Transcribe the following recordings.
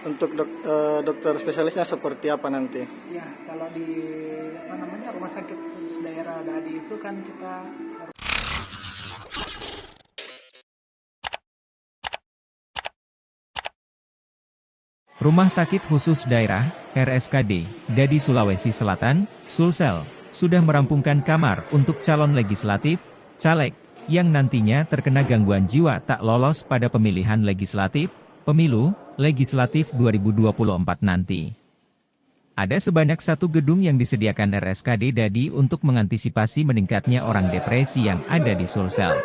Untuk dokter spesialisnya seperti apa nanti? Ya, kalau di rumah sakit khusus daerah Dadi itu kan kita Rumah Sakit Khusus Daerah, RSKD, Dadi Sulawesi Selatan, Sulsel, sudah merampungkan kamar untuk calon legislatif, caleg, yang nantinya terkena gangguan jiwa tak lolos pada pemilihan legislatif, pemilu, legislatif 2024 nanti. Ada sebanyak satu gedung yang disediakan RSKD Dadi untuk mengantisipasi meningkatnya orang depresi yang ada di Sulsel.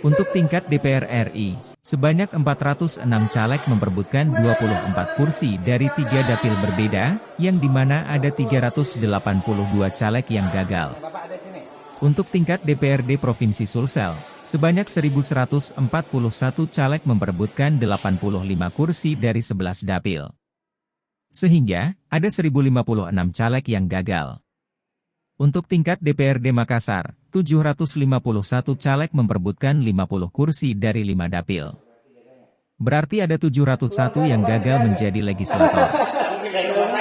Untuk tingkat DPR RI, sebanyak 406 caleg memperebutkan 24 kursi dari 3 dapil berbeda, yang dimana ada 382 caleg yang gagal. Untuk tingkat DPRD Provinsi Sulsel, sebanyak 1.141 caleg memperebutkan 85 kursi dari 11 dapil. Sehingga, ada 1.056 caleg yang gagal. Untuk tingkat DPRD Makassar, 751 caleg memperebutkan 50 kursi dari 5 dapil. Berarti ada 701 yang gagal menjadi legislator.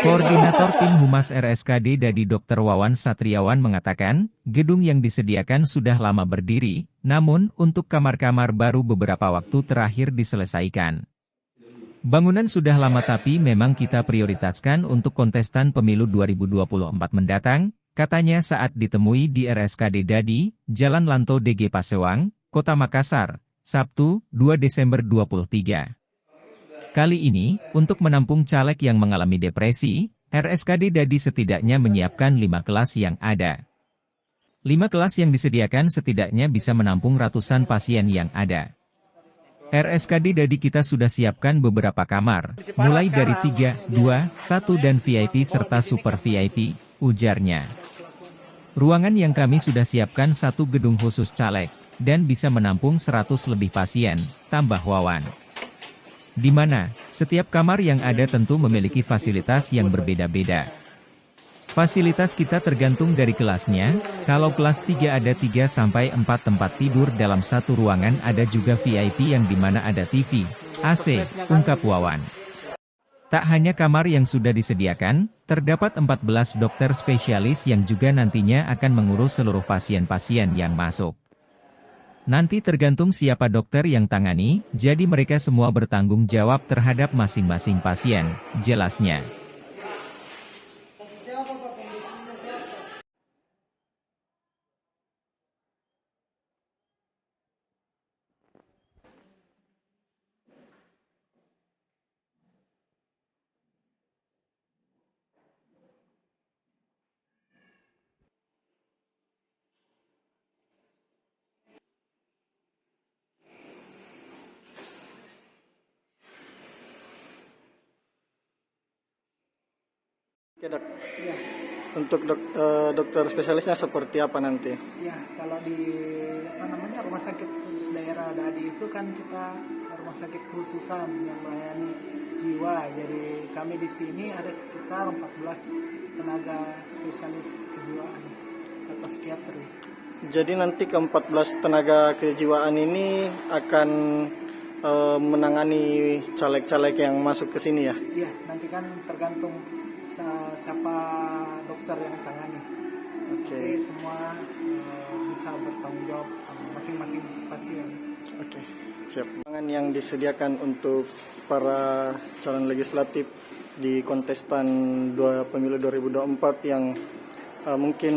Koordinator Tim Humas RSKD Dadi Dr. Wawan Satriawan mengatakan, gedung yang disediakan sudah lama berdiri, namun untuk kamar-kamar baru beberapa waktu terakhir diselesaikan. Bangunan sudah lama tapi memang kita prioritaskan untuk kontestan pemilu 2024 mendatang, katanya saat ditemui di RSKD Dadi, Jalan Lanto DG Pasewang, Kota Makassar, Sabtu, 2 Desember 2023. Kali ini, untuk menampung caleg yang mengalami depresi, RSKD Dadi setidaknya menyiapkan 5 kelas yang ada. 5 kelas yang disediakan setidaknya bisa menampung ratusan pasien yang ada. RSKD Dadi kita sudah siapkan beberapa kamar, mulai dari 3, 2, 1 dan VIP serta Super VIP, ujarnya. Ruangan yang kami sudah siapkan satu gedung khusus caleg, dan bisa menampung 100 lebih pasien, tambah Wawan. Di mana, setiap kamar yang ada tentu memiliki fasilitas yang berbeda-beda. Fasilitas kita tergantung dari kelasnya, kalau kelas 3 ada 3-4 tempat tidur dalam satu ruangan, ada juga VIP yang dimana ada TV, AC, ungkap Wawan. Tak hanya kamar yang sudah disediakan, terdapat 14 dokter spesialis yang juga nantinya akan mengurus seluruh pasien-pasien yang masuk. Nanti tergantung siapa dokter yang tangani, jadi mereka semua bertanggung jawab terhadap masing-masing pasien, jelasnya. Oke, Dok. ya, Untuk dokter spesialisnya seperti apa nanti? ya kalau di rumah sakit khusus daerah Dadi itu kan kita rumah sakit khususan yang melayani jiwa. Jadi kami di sini ada sekitar 14 tenaga spesialis kejiwaan atau psikiatri. Jadi nanti ke-14 tenaga kejiwaan ini akan menangani caleg-caleg yang masuk ke sini ya? Iya, nanti kan tergantung siapa dokter yang tangani. Oke. Semua bisa bertanggung jawab sama masing-masing pasien. Oke, siap. Ruangan yang disediakan untuk para calon legislatif di kontestan pemilu 2024 yang mungkin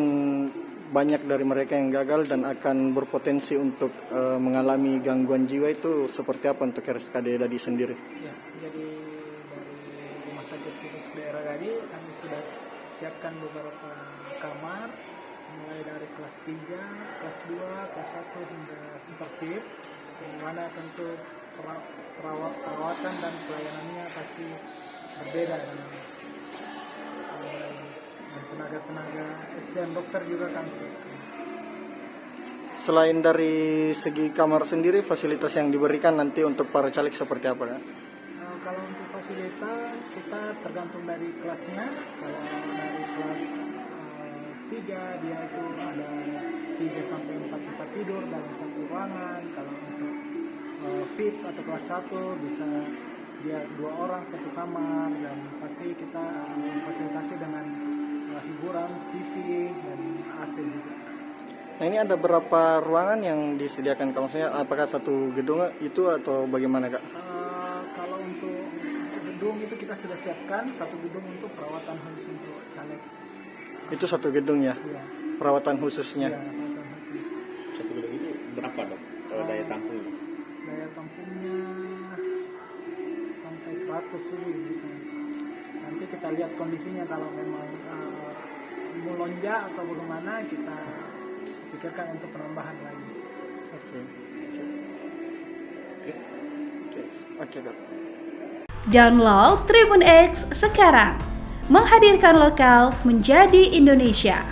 banyak dari mereka yang gagal dan akan berpotensi untuk mengalami gangguan jiwa, itu seperti apa untuk RSKD Dadi sendiri? Ya, jadi dari rumah sakit khusus daerah Dadi kami sudah siapkan beberapa kamar mulai dari kelas 3, kelas 2, kelas 1 hingga super VIP, di mana tentu perawatan dan pelayanannya pasti berbeda dengan tenaga-tenaga SDM dokter juga kami siapkan. Selain dari segi kamar sendiri, fasilitas yang diberikan nanti untuk para caleg seperti apa, kan? Kalau untuk fasilitas kita tergantung dari kelasnya. Kalau dari kelas 3 dia itu ada 3-4 tempat tidur dalam satu ruangan. Kalau untuk VIP atau kelas 1 bisa dia 2 orang satu kamar, dan pasti kita fasilitasi dengan hiburan, TV dan AC juga. Nah, ini ada berapa ruangan yang disediakan? Kalau maksudnya apakah satu gedung itu atau bagaimana, Kak? Kalau untuk gedung itu kita sudah siapkan satu gedung untuk perawatan khusus untuk caleg. Itu satu gedung ya, Iya. perawatan khususnya. Iya, perawatan khusus. Satu gedung itu berapa, Dok? Daya tampungnya? Daya tampungnya sampai 100 lebih bisa. Nanti kita lihat kondisinya, kalau memang melonjak atau bagaimana, kita pikirkan untuk penambahan lagi. Oke. Oke, Kak. Download Tribun X sekarang, menghadirkan lokal menjadi Indonesia.